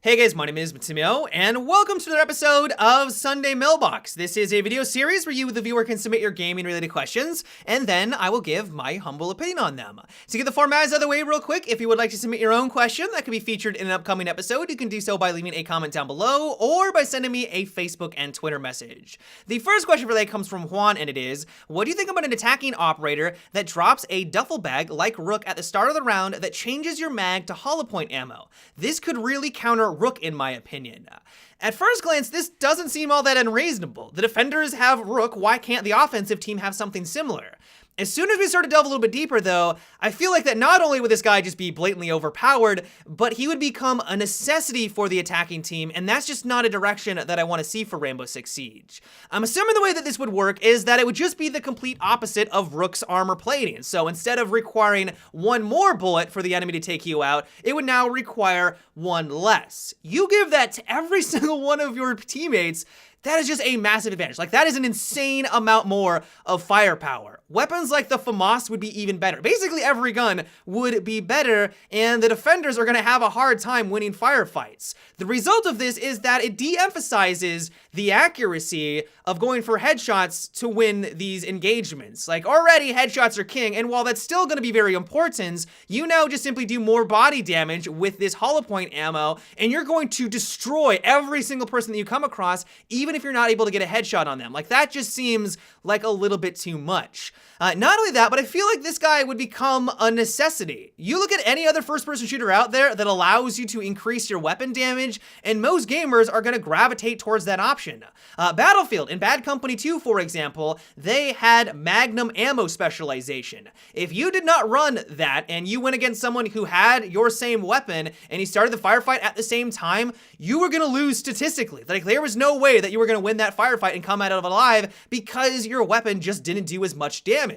Hey guys, my name is Matimio, and welcome to another episode of Sunday Mailbox. This is a video series where you, the viewer, can submit your gaming-related questions, and then I will give my humble opinion on them. To get the format out of the way real quick, if you would like to submit your own question that could be featured in an upcoming episode, you can do so by leaving a comment down below, or by sending me a Facebook and Twitter message. The first question for today comes from Juan, and it is, what do you think about an attacking operator that drops a duffel bag like Rook at the start of the round that changes your mag to hollow point ammo? This could really counter Rook, in my opinion. At first glance, this doesn't seem all that unreasonable. The defenders have Rook, why can't the offensive team have something similar? As soon as we start to delve a little bit deeper though, I feel like that not only would this guy just be blatantly overpowered, but he would become a necessity for the attacking team, and that's just not a direction that I want to see for Rainbow Six Siege. I'm assuming the way that this would work is that it would just be the complete opposite of Rook's armor plating. So instead of requiring one more bullet for the enemy to take you out, it would now require one less. You give that to every single one of your teammates, that is just a massive advantage. Like, that is an insane amount more of firepower. Weapons like the FAMAS would be even better. Basically, every gun would be better, and the defenders are gonna have a hard time winning firefights. The result of this is that it de-emphasizes the accuracy of going for headshots to win these engagements. Like, already headshots are king, and while that's still gonna be very important, you now just simply do more body damage with this hollow point ammo, and you're going to destroy every single person that you come across, even if you're not able to get a headshot on them. Like, that just seems like a little bit too much. Not only that, but I feel like this guy would become a necessity. You look at any other first-person shooter out there that allows you to increase your weapon damage, and most gamers are gonna gravitate towards that option. Battlefield and Bad Company 2, for example, they had Magnum ammo specialization. If you did not run that, and you went against someone who had your same weapon, and you started the firefight at the same time, you were gonna lose statistically. Like, there was no way that you were gonna win that firefight and come out of it alive because your weapon just didn't do as much damage.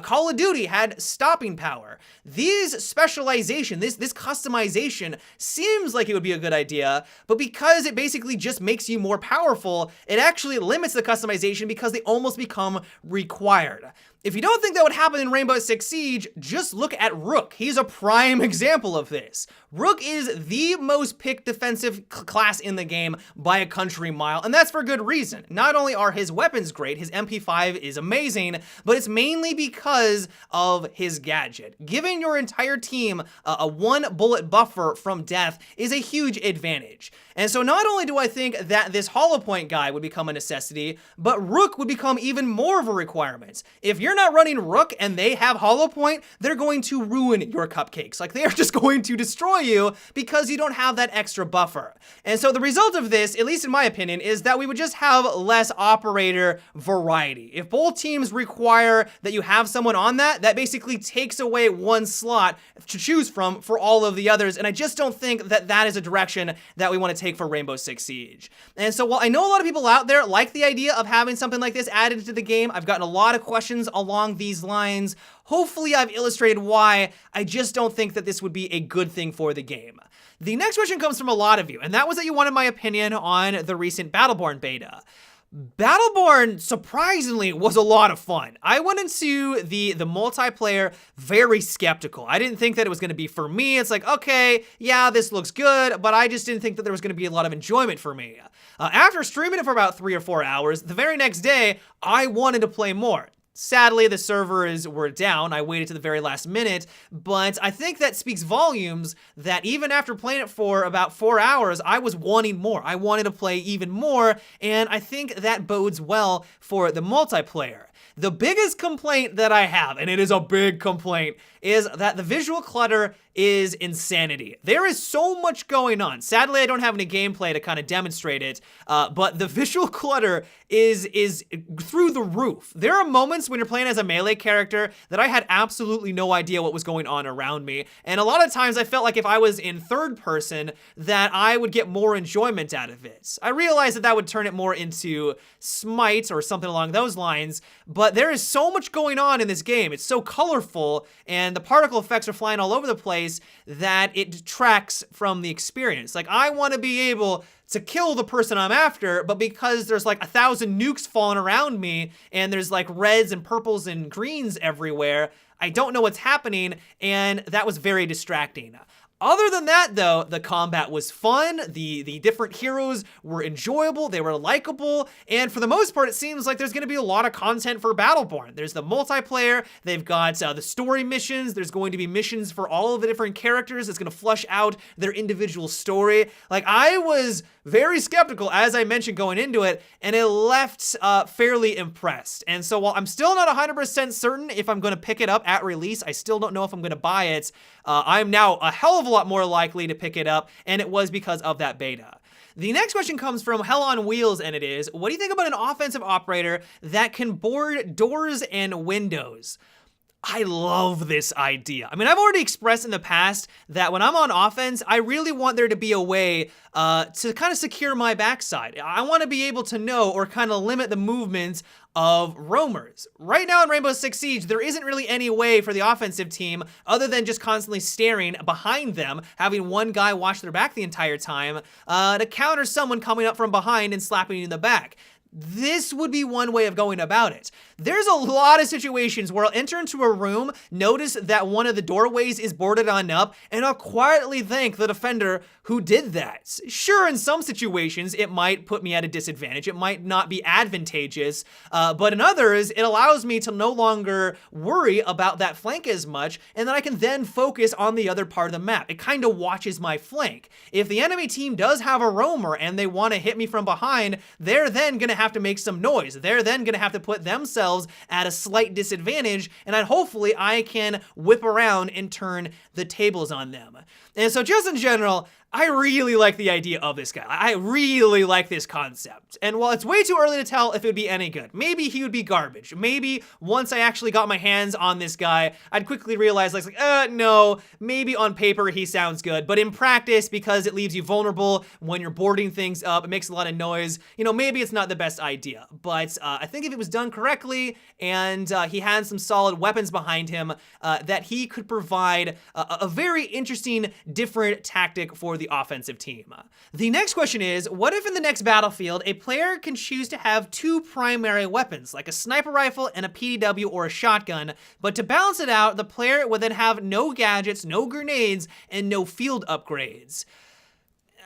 Call of Duty had stopping power. These specialization, this customization seems like it would be a good idea, but because it basically just makes you more powerful, it actually limits the customization because they almost become required. If you don't think that would happen in Rainbow Six Siege, just look at Rook. He's a prime example of this. Rook is the most picked defensive class in the game by a country mile, and that's for good reason. Not only are his weapons great, his MP5 is amazing, but it's mainly because of his gadget. Giving your entire team a one bullet buffer from death is a huge advantage. And so not only do I think that this hollow point guy would become a necessity, but Rook would become even more of a requirement. If you're not running Rook and they have hollow point, they're going to ruin your cupcakes. Like, they are just going to destroy you because you don't have that extra buffer. And so the result of this, at least in my opinion, is that we would just have less operator variety. If both teams require that you have someone on that, that basically takes away one slot to choose from for all of the others, and I just don't think that that is a direction that we want to take for Rainbow Six Siege. And so while I know a lot of people out there like the idea of having something like this added to the game, I've gotten a lot of questions along these lines. Hopefully I've illustrated why I just don't think that this would be a good thing for the game. The next question comes from a lot of you, and that was that you wanted my opinion on the recent Battleborn beta. Battleborn, surprisingly, was a lot of fun. I went into the multiplayer very skeptical. I didn't think that it was gonna be for me. It's like, okay, yeah, this looks good, but I just didn't think that there was gonna be a lot of enjoyment for me. After streaming it for about 3 or 4 hours, the very next day, I wanted to play more. Sadly, the servers were down. I waited to the very last minute, but I think that speaks volumes that even after playing it for about 4 hours, I was wanting more. I wanted to play even more, and I think that bodes well for the multiplayer. The biggest complaint that I have, and it is a big complaint, is that the visual clutter is insanity. There is so much going on. Sadly, I don't have any gameplay to kind of demonstrate it, but the visual clutter is through the roof. There are moments when you're playing as a melee character that I had absolutely no idea what was going on around me, and a lot of times I felt like if I was in third person that I would get more enjoyment out of it. I realized that that would turn it more into Smite or something along those lines, but there is so much going on in this game. It's so colorful, and the particle effects are flying all over the place that it detracts from the experience. Like, I want to be able to kill the person I'm after, but because there's like 1,000 nukes falling around me and there's like reds and purples and greens everywhere, I don't know what's happening, and that was very distracting. Other than that, though, the combat was fun, the different heroes were enjoyable, they were likable, and for the most part, it seems like there's going to be a lot of content for Battleborn. There's the multiplayer, they've got the story missions, there's going to be missions for all of the different characters that's going to flush out their individual story. Like, I was very skeptical, as I mentioned going into it, and it left fairly impressed. And so while I'm still not 100% certain if I'm going to pick it up at release, I still don't know if I'm going to buy it, I'm now a hell of a lot more likely to pick it up, and it was because of that beta. The next question comes from Hell on Wheels, and it is, what do you think about an offensive operator that can board doors and windows? I love this idea. I mean, I've already expressed in the past that when I'm on offense, I really want there to be a way to kind of secure my backside. I want to be able to know or kind of limit the movements of roamers. Right now in Rainbow Six Siege, there isn't really any way for the offensive team, other than just constantly staring behind them, having one guy watch their back the entire time, to counter someone coming up from behind and slapping you in the back. This would be one way of going about it. There's a lot of situations where I'll enter into a room, notice that one of the doorways is boarded on up, and I'll quietly thank the defender who did that. Sure, in some situations, it might put me at a disadvantage. It might not be advantageous, but in others, it allows me to no longer worry about that flank as much, and then I can then focus on the other part of the map. It kind of watches my flank. If the enemy team does have a roamer and they want to hit me from behind, they're then going to have to make some noise. They're then going to have to put themselves at a slight disadvantage, and then hopefully I can whip around and turn the tables on them. And so just in general, I really like the idea of this guy. I really like this concept. And while it's way too early to tell if it would be any good, maybe he would be garbage. Maybe once I actually got my hands on this guy, I'd quickly realize, no, maybe on paper he sounds good, but in practice, because it leaves you vulnerable when you're boarding things up, it makes a lot of noise, maybe it's not the best idea. But I think if it was done correctly and he had some solid weapons behind him, that he could provide a very interesting, different tactic for the offensive team. The next question is, what if in the next Battlefield, a player can choose to have two primary weapons, like a sniper rifle and a PDW or a shotgun, but to balance it out, the player would then have no gadgets, no grenades, and no field upgrades?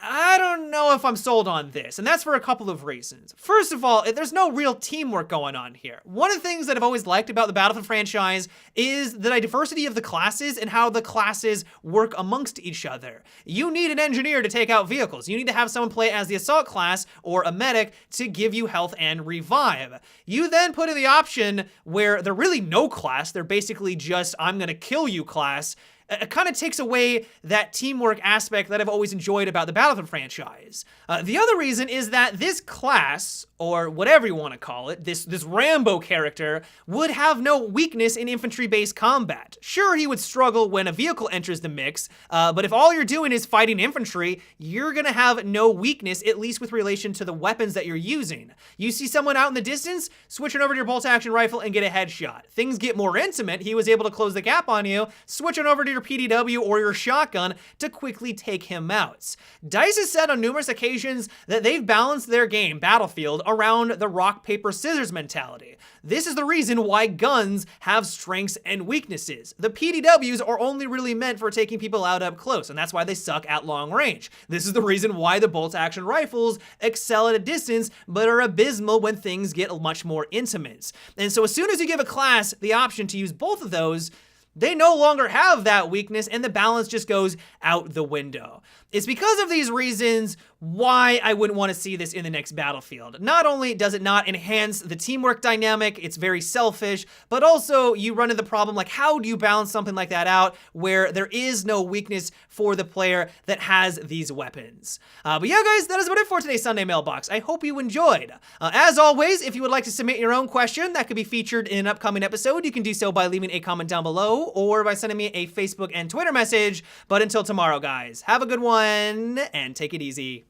I don't know if I'm sold on this, and that's for a couple of reasons. First of all, there's no real teamwork going on here. One of the things that I've always liked about the Battlefield franchise is the diversity of the classes and how the classes work amongst each other. You need an engineer to take out vehicles. You need to have someone play as the assault class or a medic to give you health and revive. You then put in the option where they're really no class, they're basically just I'm gonna kill you class. It kind of takes away that teamwork aspect that I've always enjoyed about the Battlefield franchise. The other reason is that this class, or whatever you want to call it, this Rambo character, would have no weakness in infantry-based combat. Sure, he would struggle when a vehicle enters the mix, but if all you're doing is fighting infantry, you're gonna have no weakness, at least with relation to the weapons that you're using. You see someone out in the distance, switch it over to your bolt-action rifle and get a headshot. Things get more intimate, he was able to close the gap on you, switch it over to your PDW or your shotgun to quickly take him out. DICE has said on numerous occasions that they've balanced their game, Battlefield, around the rock, paper, scissors mentality. This is the reason why guns have strengths and weaknesses. The PDWs are only really meant for taking people out up close, and that's why they suck at long range. This is the reason why the bolt-action rifles excel at a distance, but are abysmal when things get much more intimate. And so as soon as you give a class the option to use both of those, they no longer have that weakness and the balance just goes out the window. It's because of these reasons why I wouldn't want to see this in the next Battlefield. Not only does it not enhance the teamwork dynamic, it's very selfish, but also you run into the problem, like how do you balance something like that out where there is no weakness for the player that has these weapons? But yeah, guys, that is about it for today's Sunday Mailbox. I hope you enjoyed. As always, if you would like to submit your own question that could be featured in an upcoming episode, you can do so by leaving a comment down below or by sending me a Facebook and Twitter message. But until tomorrow, guys, have a good one and take it easy.